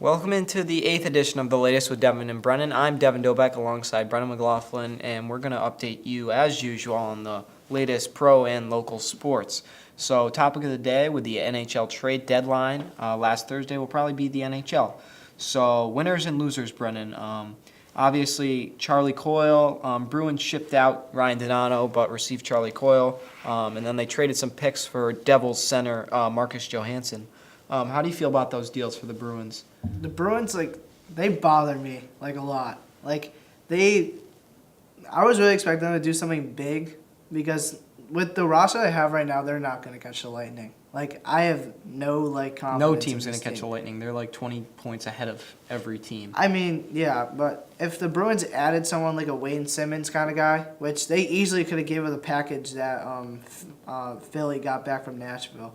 Welcome into the 8th edition of The Latest with Devin and Brennan. I'm Devin Dobeck alongside Brennan McLaughlin, and we're going to update you, as usual, on the latest pro and local sports. So, topic of the day with the NHL trade deadline last Thursday will probably be the NHL. So, winners and losers, Brennan. Obviously, Charlie Coyle, Bruins shipped out Ryan Donato, but received Charlie Coyle, and then they traded some picks for Devils center Marcus Johansson. How do you feel about those deals for the Bruins? The Bruins, they bother me, a lot. I was really expecting them to do something big because with the roster they have right now, they're not going to catch the Lightning. I have no, confidence. No team's going to catch team. the Lightning. They're 20 points ahead of every team. I mean, yeah, but if the Bruins added someone like a Wayne Simmons kind of guy, which they easily could have given the package that Philly got back from Nashville,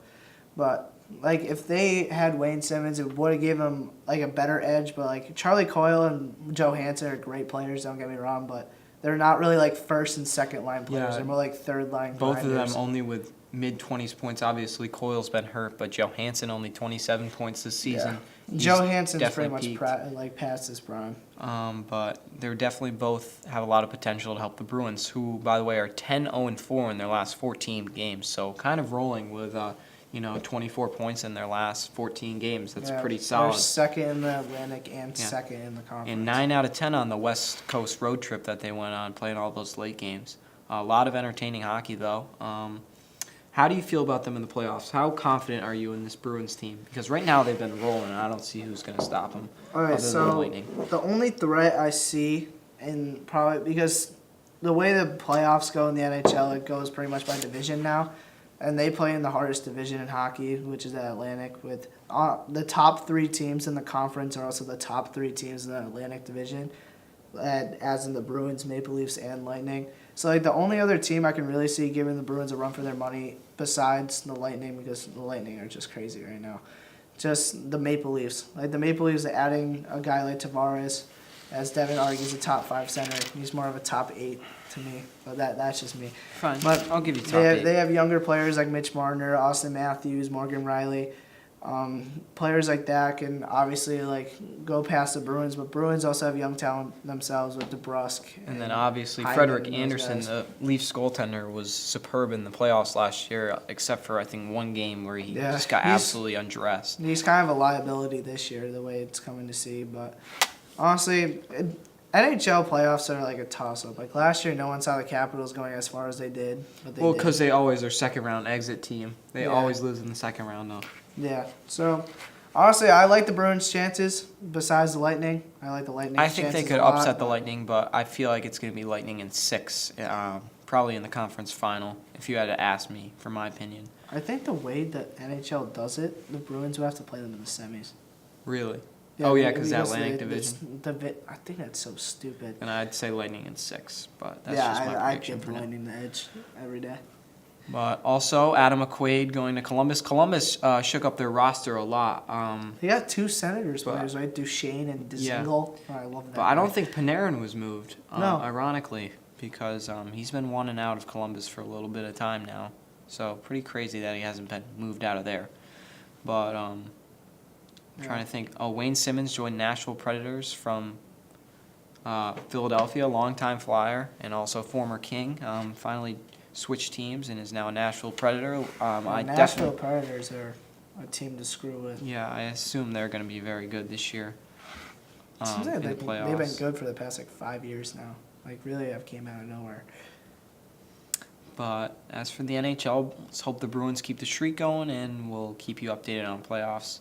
but if they had Wayne Simmons, it would have given them a better edge. But Charlie Coyle and Johansson are great players. Don't get me wrong, but they're not really first and second line players. Yeah. They're more third line. Both grinders. of them only with mid-20s points. Obviously, Coyle's been hurt, but Johansson only 27 points this season. Yeah. Johansson's pretty definitely much past his prime. But they're definitely both have a lot of potential to help the Bruins, who, by the way, are 10-0-4 in their last 14 games. So kind of rolling with 24 points in their last 14 games. That's pretty solid. They're second in the Atlantic and second in the conference. And 9 out of 10 on the West Coast road trip that they went on, playing all those late games. A lot of entertaining hockey, though. How do you feel about them in the playoffs? How confident are you in this Bruins team? Because right now they've been rolling, and I don't see who's going to stop them. All right, so the only threat I see, and probably because the way the playoffs go in the NHL, it goes pretty much by division now. And they play in the hardest division in hockey, which is the Atlantic, with the top 3 teams in the conference are also the top 3 teams in the Atlantic division, as in the Bruins, Maple Leafs, and Lightning. So the only other team I can really see giving the Bruins a run for their money besides the Lightning, because the Lightning are just crazy right now, just the Maple Leafs. The Maple Leafs are adding a guy like Tavares, as Devin argues, a top 5 center. He's more of a top 8 to me, but that's just me. Fine, but I'll give you top 8. They have younger players like Mitch Marner, Austin Matthews, Morgan Riley. Players like that can obviously go past the Bruins, but Bruins also have young talent themselves with DeBrusk. And then obviously Hyman Frederik and those Andersen, guys. the Leafs goaltender, was superb in the playoffs last year, except for I think one game where he just got absolutely undressed. He's kind of a liability this year, the way it's coming to see. But honestly, NHL playoffs are a toss-up. Last year, no one saw the Capitals going as far as they did. But they did. Because they always are second-round exit team. They always lose in the second round, though. Yeah, so honestly, I like the Bruins' chances besides the Lightning. I like the Lightning. I think they could upset the Lightning, but I feel like it's going to be Lightning in 6, probably in the conference final, if you had to ask me, for my opinion. I think the way that NHL does it, the Bruins will have to play them in the semis. Really? Yeah, Because the Atlantic division. I think that's so stupid. And I'd say Lightning in 6, but that's Yeah, just my I prediction give for the now. Lightning the edge every day. But also, Adam McQuaid going to Columbus. Columbus shook up their roster a lot. They got 2 Senators players, right? Duchesne and Dzingel. Oh, I love that. But I don't think Panarin was moved, No. ironically, because he's been one and out of Columbus for a little bit of time now. So pretty crazy that he hasn't been moved out of there. But I'm trying to think. Oh, Wayne Simmons joined Nashville Predators from Philadelphia, longtime Flyer, and also former King. Finally switched teams and is now a Nashville Predator. Nashville Predators are a team to screw with. Yeah, I assume they're going to be very good this year. Seems like in the they've playoffs. been good for the past 5 years now. Really have came out of nowhere. But as for the NHL, let's hope the Bruins keep the streak going, and we'll keep you updated on playoffs.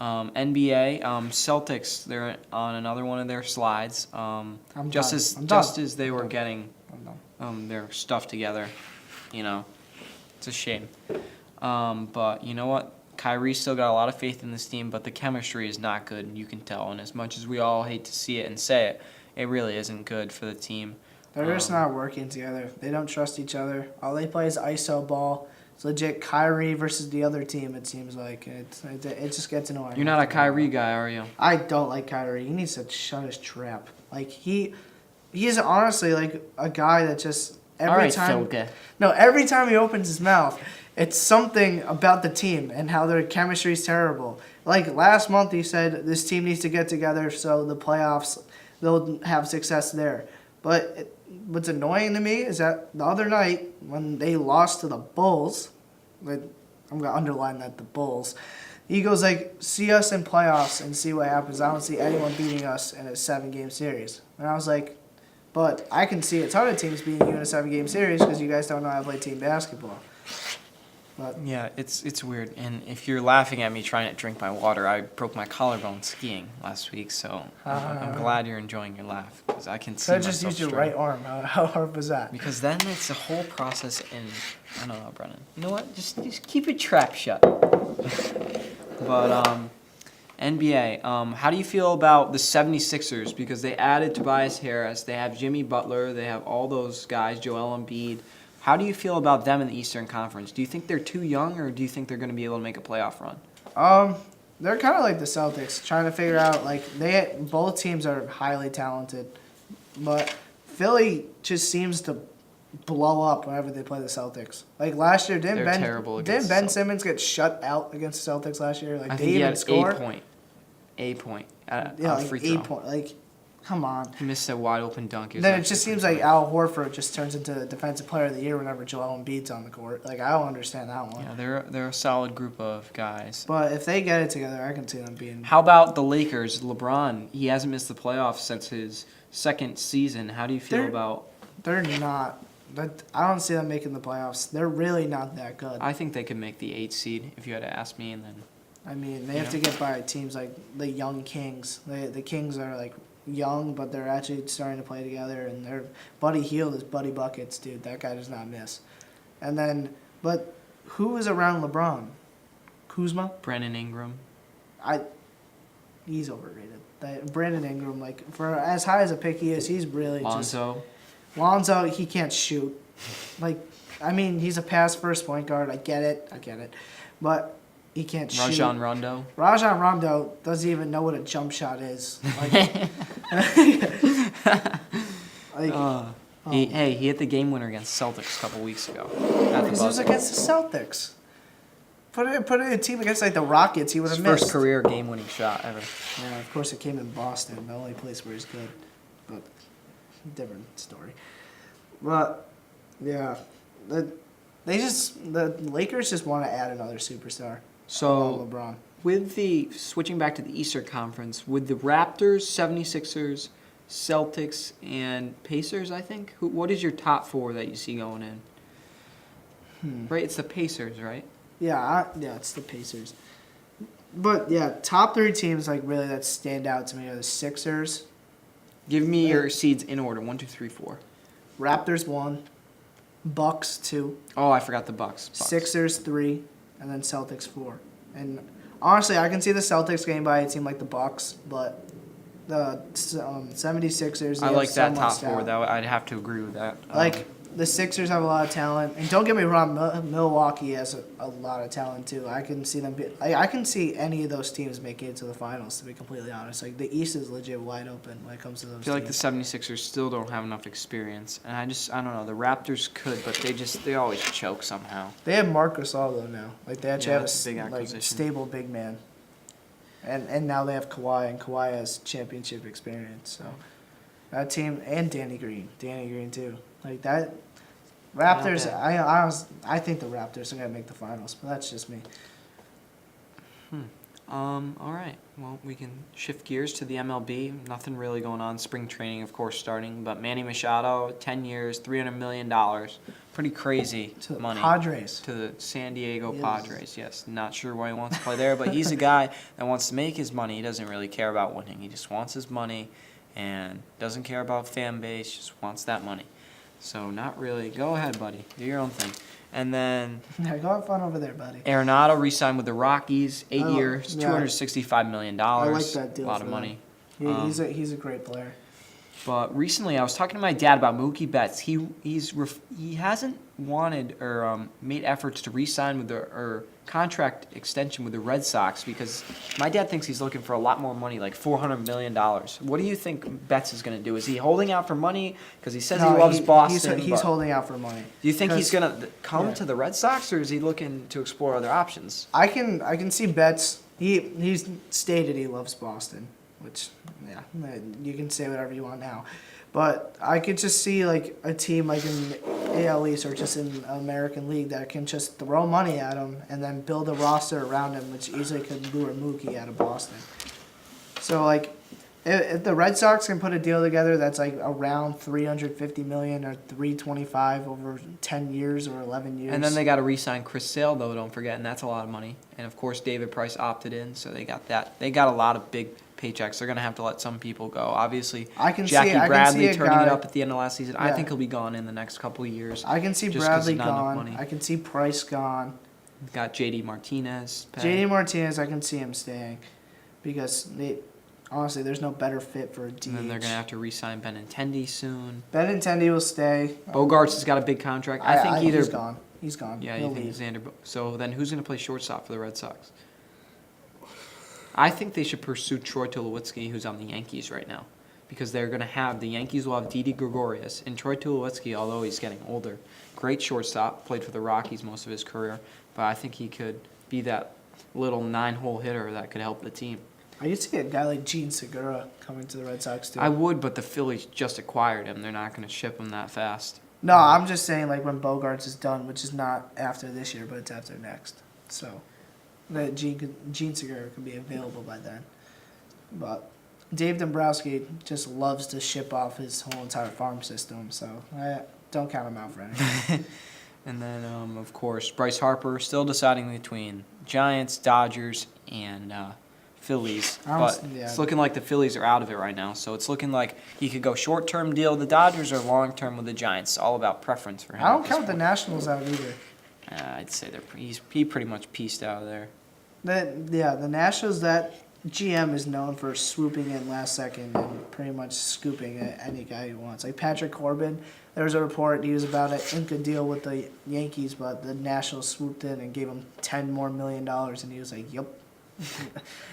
NBA, Celtics, they're on another one of their slides. Just as they were getting their stuff together, it's a shame. But you know what? Kyrie still got a lot of faith in this team, but the chemistry is not good, and you can tell. And as much as we all hate to see it and say it, it really isn't good for the team. They're just not working together. They don't trust each other. All they play is iso ball. It's legit Kyrie versus the other team, it seems like. It just gets annoying. You're not a Kyrie guy, are you? I don't like Kyrie. He needs to shut his trap. He is honestly a guy that just every time. Filke. No, every time he opens his mouth, it's something about the team and how their chemistry is terrible. Like last month, he said this team needs to get together so the playoffs they'll have success there. But what's annoying to me is that the other night when they lost to the Bulls, like, I'm gonna underline that, the Bulls. He goes like, see us in playoffs and see what happens. I don't see anyone beating us in a 7-game series. And I was like, but I can see a ton of teams beating you in a 7-game series because you guys don't know how to play team basketball. But Yeah, it's weird. And if you're laughing at me trying to drink my water, I broke my collarbone skiing last week, so I'm glad you're enjoying your laugh because I can see so just myself use your straight. right arm. How hard was that? Because then it's a whole process in, I don't know, Brennan. You know what? Just keep your trap shut. But NBA, how do you feel about the 76ers? Because they added Tobias Harris, they have Jimmy Butler, they have all those guys, Joel Embiid. How do you feel about them in the Eastern Conference? Do you think they're too young, or do you think they're going to be able to make a playoff run? They're kind of like the Celtics, trying to figure out like both teams are highly talented, but Philly just seems to blow up whenever they play the Celtics. Like last year, They're terrible against Ben the Celtics. Simmons get shut out against the Celtics last year? Like I they think he even had score. a point Yeah, a like free 8 throw. point. Like, come on. He missed a wide open dunk. was Then it actually just seems pretty like Al Horford just turns into Defensive Player of the Year whenever Joel Embiid's on the court. Like I don't understand that one. Yeah, they're a solid group of guys. But if they get it together, I can see them being. How about the Lakers? LeBron, he hasn't missed the playoffs since his second season. How do you feel They're- about? They're not. I don't see them making the playoffs. They're really not that good. I think they could make the 8th seed if you had to ask me, and then I mean, they You have to get by teams like the young Kings. The Kings are like young, but they're actually starting to play together. And their Buddy Hield is Buddy Buckets, dude. That guy does not miss. And then, but who is around LeBron? Kuzma? Brandon Ingram. He's overrated. Brandon Ingram, like for as high as a pick he is, he's really Lonzo. Lonzo, he can't shoot. Like, I mean, he's a pass first point guard. I get it. But he can't shoot. Rajon Rondo. Rajon Rondo doesn't even know what a jump shot is. Like, He hit the game winner against Celtics a couple weeks ago. At the because it was buzzer. against the Celtics. Put it in a team against like the Rockets, he would His have first missed. career game winning shot ever. Yeah, of course it came in Boston, the only place where he's good. But different story. But yeah, the Lakers just want to add another superstar. So LeBron. with the switching back to the Eastern Conference, with the Raptors, 76ers, Celtics, and Pacers, I think. What is your top 4 that you see going in? Right, it's the Pacers, right? Yeah, it's the Pacers. But yeah, top 3 teams like really that stand out to me are the Sixers, Give me your seeds in order: 1, 2, 3, 4. Raptors 1, Bucks 2, Oh, I forgot the Bucks. Sixers 3, and then Celtics 4. And honestly, I can see the Celtics getting by a team like the Bucks, but the 76ers. I they like have that so top much 4. talent. That I'd have to agree with that. Like the Sixers have a lot of talent, and don't get me wrong, Milwaukee has a lot of talent too. I can see them. I can see any of those teams making it to the finals. To be completely honest, like the East is legit wide open when it comes to those. I feel like the teams. 76ers still don't have enough experience, and I don't know. The Raptors could, but they always choke somehow. They have Marc Gasol though now. Like they actually Yeah, have that's a big like acquisition. stable big man. And now they have Kawhi, and Kawhi has championship experience. So that team and Danny Green too. Like that. Raptors. bad. I think the Raptors are gonna make the finals, but that's just me. All right. Well, we can shift gears to the MLB. Nothing really going on. Spring training, of course, starting. But Manny Machado, 10 years, $300 million. Pretty crazy To the money. Padres. To the San Diego Yes. Padres, yes. Not sure why he wants to play there, but he's a guy that wants to make his money. He doesn't really care about winning. He just wants his money and doesn't care about fan base, just wants that money. So not really. Go ahead, buddy. Do your own thing. And then Yeah, go have fun over there, buddy. Arenado re-signed with the Rockies, 8 Oh, years, yeah. $265 million. I like that deal A lot for of money. He's a great player. But recently, I was talking to my dad about Mookie Betts. He hasn't wanted or made efforts to re-sign with the or contract extension with the Red Sox because my dad thinks he's looking for a lot more money, like $400 million. What do you think Betts is going to do? Is he holding out for money because he says he loves Boston? He's holding out for money. Do you think he's 'Cause- going to come to the Red Sox, or is he looking to explore other options? I can see Betts. He's stated he loves Boston, which yeah, you can say whatever you want now, but I could just see like a team like in AL East or just in American League that can just throw money at him and then build a roster around him, which easily could lure Mookie out of Boston. So like, if the Red Sox can put a deal together that's like around $350 million or $325 over 10 years or 11 years, And then they got to re-sign Chris Sale, though, don't forget, and that's a lot of money. And, of course, David Price opted in, so they got that. They got a lot of big paychecks. They're going to have to let some people go. Obviously, Jackie Bradley turning it up at the end of last season. I think he'll be gone in the next couple of years. I can see just 'cause Bradley not enough gone. money. I can see Price gone. Got J.D. Martinez. JD Martinez, I can see him staying because honestly, there's no better fit for a DH. And then they're going to have to re-sign Benintendi soon. Benintendi will stay. Bogarts has got a big contract. I think either. He's gone. He's gone. Yeah, He'll you think leave. Xander. So then who's going to play shortstop for the Red Sox? I think they should pursue Troy Tulowitzki, who's on the Yankees right now, because they're going to have the Yankees will have Didi Gregorius and Troy Tulowitzki, although he's getting older. Great shortstop, played for the Rockies most of his career, but I think he could be that little 9-hole hitter that could help the team. I could see a guy like Gene Segura coming to the Red Sox too. I would, but the Phillies just acquired him. They're not going to ship him that fast. No, I'm just saying like when Bogarts is done, which is not after this year, but it's after next. So that Gene Segura could be available by then. But Dave Dombrowski just loves to ship off his whole entire farm system, so I don't count him out for anything. And then, of course, Bryce Harper still deciding between Giants, Dodgers, and Phillies. But it's looking like the Phillies are out of it right now. So it's looking like he could go short-term deal with the Dodgers or long-term with the Giants. All about preference for him. I don't count the Nationals out either. I'd say he pretty much pieced out of there. The Nationals, that GM is known for swooping in last second and pretty much scooping at any guy he wants. Like Patrick Corbin, there was a report he was about to ink a deal with the Yankees, but the Nationals swooped in and gave him $10 more million, and he was like, "Yep,"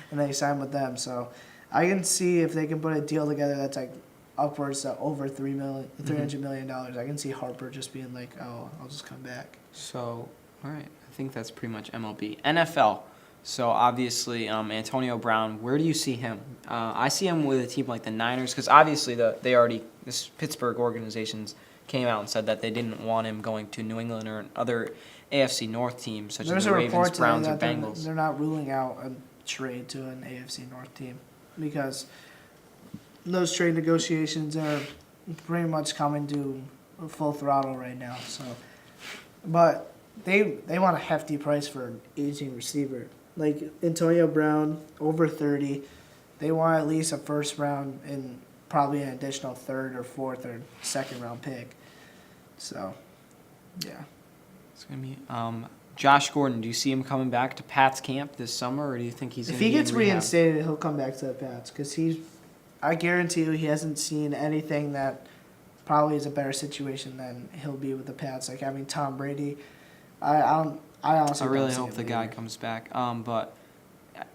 and then he signed with them. So I can see if they can put a deal together that's like upwards to over $300 million. I can see Harper just being like, "Oh, I'll just come back." So, all right, I think that's pretty much MLB. NFL. So obviously, Antonio Brown. Where do you see him? I see him with a team like the Niners because obviously this Pittsburgh organizations came out and said that they didn't want him going to New England or other AFC North teams such as the Ravens, Browns, or Bengals. They're not ruling out a trade to an AFC North team because those trade negotiations are pretty much coming to full throttle right now. So, but they want a hefty price for an aging receiver. Like Antonio Brown, over 30. They want at least a first round and probably an additional third or fourth or second round pick. So, yeah. It's gonna be Josh Gordon. Do you see him coming back to Pat's camp this summer, or do you think he's? If he gets reinstated, he'll come back to the Pats because I guarantee you, he hasn't seen anything that probably is a better situation than he'll be with the Pats. Like having Tom Brady, I honestly. I really hope the guy comes back. But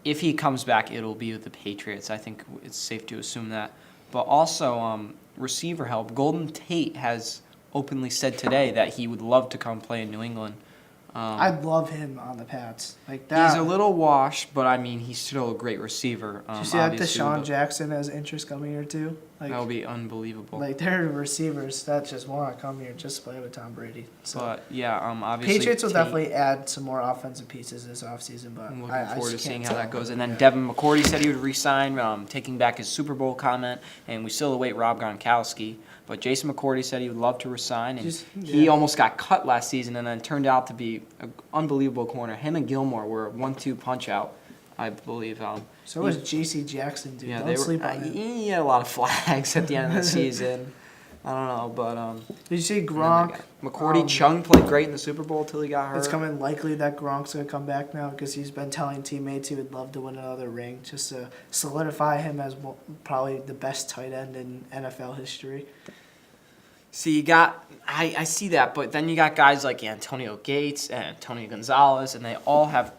if he comes back, it'll be with the Patriots. I think it's safe to assume that. But also, receiver help. Golden Tate has openly said today that he would love to come play in New England. I'd love him on the Pats. Like that. He's a little washed, but I mean, he's still a great receiver. Did you see that Deshaun Jackson has interest coming here too? Like, that would be unbelievable. Like they're receivers that just want to come here just to play with Tom Brady. So but yeah, obviously Patriots will definitely add some more offensive pieces this offseason, but I'm looking forward to seeing how that goes. And then Yeah. Devin McCourty said he would resign, taking back his Super Bowl comment, and we still await Rob Gronkowski. But Jason McCourty said he would love to resign, and he almost got cut last season, and then turned out to be an unbelievable corner. Him and Gilmore were a 1-2 punch out, I believe. So was J.C. Jackson, dude. Yeah, Don't sleep on him. he had a lot of flags at the end of the season. I don't know, but Did you see and then Gronk? they got McCourty Chung played great in the Super Bowl till he got hurt. It's coming likely that Gronk's gonna come back now because he's been telling teammates he would love to win another ring just to solidify him as probably the best tight end in NFL history. See, you got I see that, but then you got guys like Antonio Gates and Antonio Gonzalez, and they all have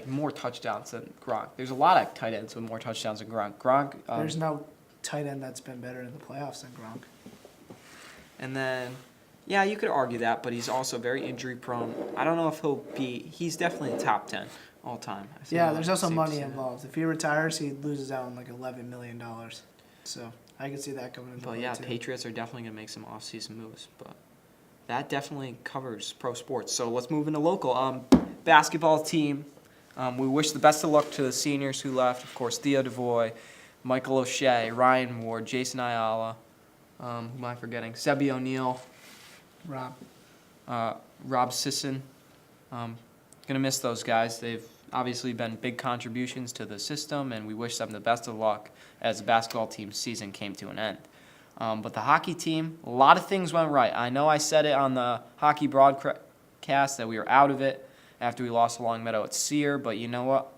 more touchdowns than Gronk. There's a lot of tight ends with more touchdowns than Gronk. There's no tight end that's been better in the playoffs than Gronk. And then, yeah, you could argue that, but he's also very injury prone. I don't know if he's definitely top 10 all time. Yeah, there's also money involved. If he retires, he loses out on like $11 million. So I can see that coming into But play yeah, too. Patriots are definitely going to make some offseason moves. But that definitely covers pro sports. So let's move into local. Basketball team. We wish the best of luck to the seniors who left. Of course, Theo DeVoy, Michael O'Shea, Ryan Ward, Jason Ayala. Who am I forgetting? Sebi O'Neal, Rob Sisson. Gonna miss those guys. They've obviously been big contributions to the system, and we wish them the best of luck as the basketball team's season came to an end. But the hockey team, a lot of things went right. I know I said it on the hockey broadcast that we were out of it after we lost to Longmeadow at Sear, but you know what?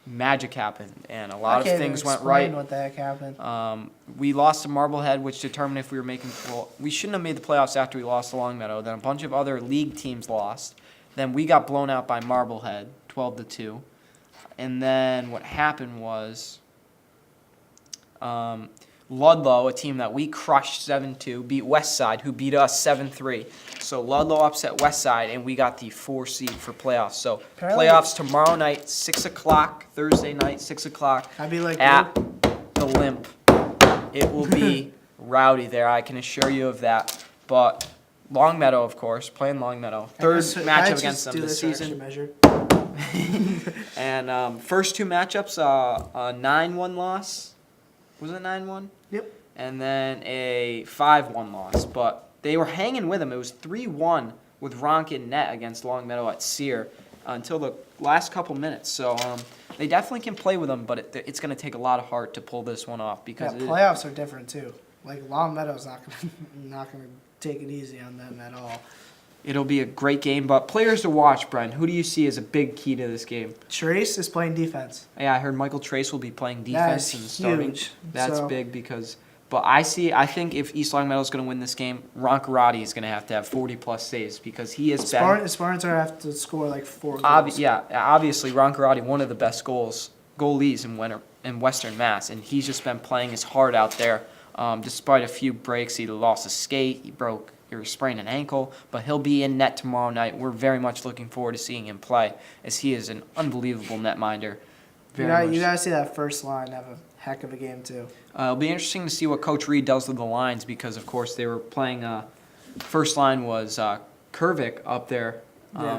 Magic happened, and a lot of things went right. What the heck happened? We lost to Marblehead, which determined if we were making. Well, we shouldn't have made the playoffs after we lost to Longmeadow. Then a bunch of other league teams lost. Then we got blown out by Marblehead, 12-2. And then what happened was Ludlow, a team that we crushed 7-2, beat Westside, who beat us 7-3. So Ludlow upset Westside, and we got the 4 seed for playoffs. So playoffs tomorrow night, 6 o'clock, Thursday night, 6 o'clock I'd be like at the Limp. It will be rowdy there, I can assure you of that. But Longmeadow, of course, playing Longmeadow. Third matchup against them this season. And first 2 matchups, a 9-1 loss. Was it 9-1? Yep. And then a 5-1 loss. But they were hanging with them. It was 3-1 with Ronk in net against Longmeadow at Sear until the last couple minutes. So they definitely can play with them, but it's going to take a lot of heart to pull this one off because playoffs are different too. Like Longmeadow's not gonna take it easy on them at all. it'll be a great game. But players to watch, Bren, who do you see as a big key to this game? Trace is playing defense. Yeah, I heard Michael Trace will be playing defense and starting. Huge. That's big because. But I think if East Longmeadow is going to win this game, Ron Karate is going to have 40-plus saves because he has been. Spartans are have to score like 4 goals. Obviously, Ron Karate, one of the best goalies in Western Mass, and he's just been playing his heart out there. Despite a few breaks, he lost a skate, he sprained an ankle, but he'll be in net tomorrow night. We're very much looking forward to seeing him play, as he is an unbelievable netminder. You gotta see that first line have a heck of a game too. It'll be interesting to see what Coach Reed does with the lines because, of course, they were playing. First line was Kervik up there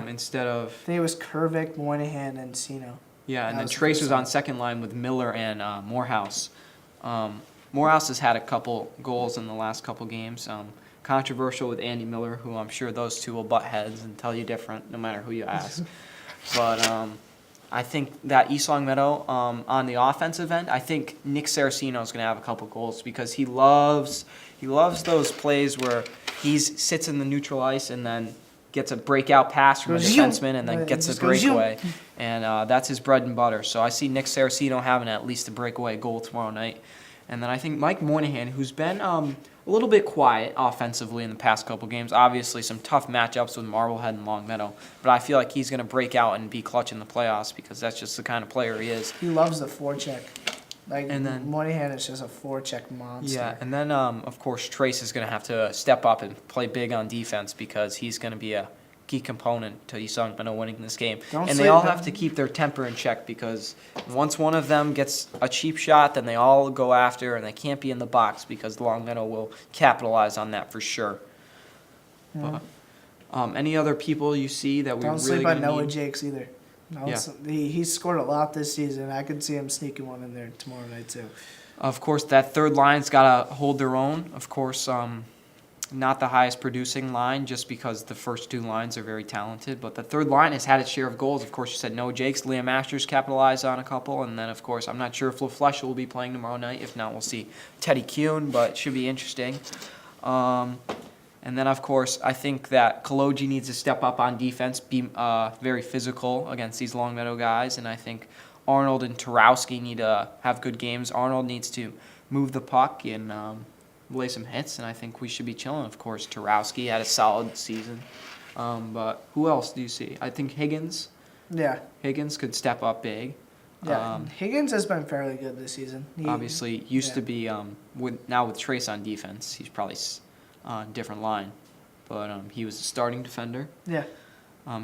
instead of. I think it was Kervik, Moynihan, and Sino. Yeah, and then Trace was on second line with Miller and Morehouse. Morehouse has had a couple goals in the last couple games. Controversial with Andy Miller, who I'm sure those two will butt heads and tell you different no matter who you ask. But I think that East Longmeadow, on the offensive end, I think Nick Saraceno is going to have a couple goals because he loves those plays where he sits in the neutral ice and then gets a breakout pass from a defenseman and then gets a breakaway. And that's his bread and butter. So I see Nick Saraceno having at least a breakaway goal tomorrow night. And then I think Mike Moynihan, who's been a little bit quiet offensively in the past couple games. Obviously, some tough matchups with Marblehead and Longmeadow. But I feel like he's going to break out and be clutch in the playoffs because that's just the kind of player he is. He loves the forecheck. Moynihan is just a forecheck monster. Yeah, and then, of course, Trace is going to have to step up and play big on defense because he's going to be a key component to East Longmeadow winning this game. And they all have to keep their temper in check because once one of them gets a cheap shot, then they all go after, and they can't be in the box because Longmeadow will capitalize on that for sure. Yeah. But, any other people you see that we really sleep on Noah need? Jakes either. He's scored a lot this season. I could see him sneaking one in there tomorrow night too. Of course, that third line's got to hold their own. Of course, not the highest producing line just because the first two lines are very talented. But the third line has had its share of goals. Of course, you said Noah Jakes. Liam Masters capitalized on a couple. And then, of course, I'm not sure if LaFleche will be playing tomorrow night. If not, we'll see Teddy Kuhn, but it should be interesting. And then, of course, I think that Kaloji needs to step up on defense, be very physical against these Longmeadow guys. And I think Arnold and Tarowski need to have good games. Arnold needs to move the puck and lay some hits, and I think we should be chilling. Of course, Tarowski had a solid season. But who else do you see? I think Higgins. Yeah. Higgins could step up big. Yeah. Higgins has been fairly good this season. Obviously, used to be now with Trace on defense. He's probably on a different line, but he was a starting defender. Yeah.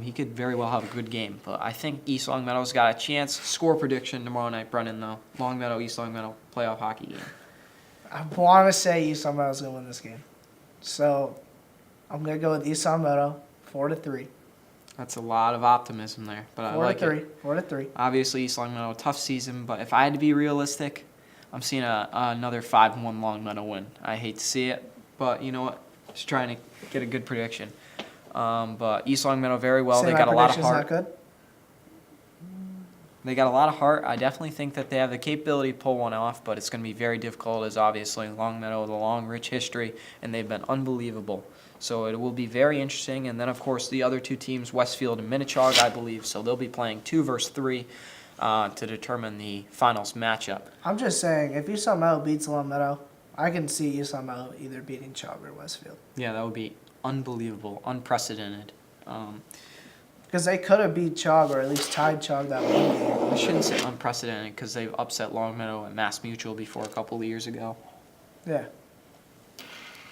He could very well have a good game, but I think East Longmeadow's got a chance. Score prediction tomorrow night, Brennan, though. Longmeadow, East Longmeadow playoff hockey game. I want to say East Longmeadow's going to win this game. So I'm going to go with East Longmeadow 4-3. That's a lot of optimism there, but I like it. 4-3. Obviously, East Longmeadow, tough season, but if I had to be realistic, I'm seeing another 5-1 Longmeadow win. I hate to see it, but you know what? Just trying to get a good prediction. But East Longmeadow very well. They got a lot of heart. Not good. They got a lot of heart. I definitely think that they have the capability to pull one off, but it's going to be very difficult as obviously Longmeadow with a long, rich history, and they've been unbelievable. So it will be very interesting. And then, of course, the other two teams, Westfield and Minichog, I believe. So they'll be playing 2 versus 3 to determine the finals matchup. I'm just saying, if East Longmeadow beats Longmeadow, I can see East Longmeadow either beating Chog or Westfield. Yeah, that would be unbelievable, unprecedented. Because they could have beat Chog or at least tied Chog that one game. I shouldn't say unprecedented because they've upset Longmeadow and Mass Mutual before a couple of years ago. Yeah.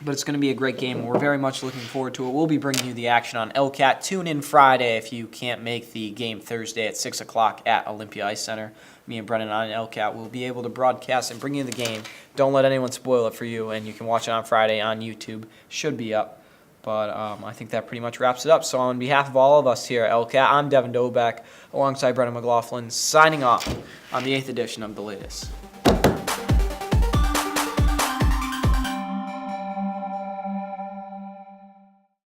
But it's going to be a great game. We're very much looking forward to it. We'll be bringing you the action on LCAT. Tune in Friday if you can't make the game Thursday at 6 o'clock at Olympia Ice Center. Me and Brennan on LCAT will be able to broadcast and bring you the game. Don't let anyone spoil it for you, and you can watch it on Friday on YouTube. Should be up. But I think that pretty much wraps it up. So on behalf of all of us here at LCAT, I'm Devin Dobeck, alongside Brennan McLaughlin, signing off on the 8th edition of The Latest.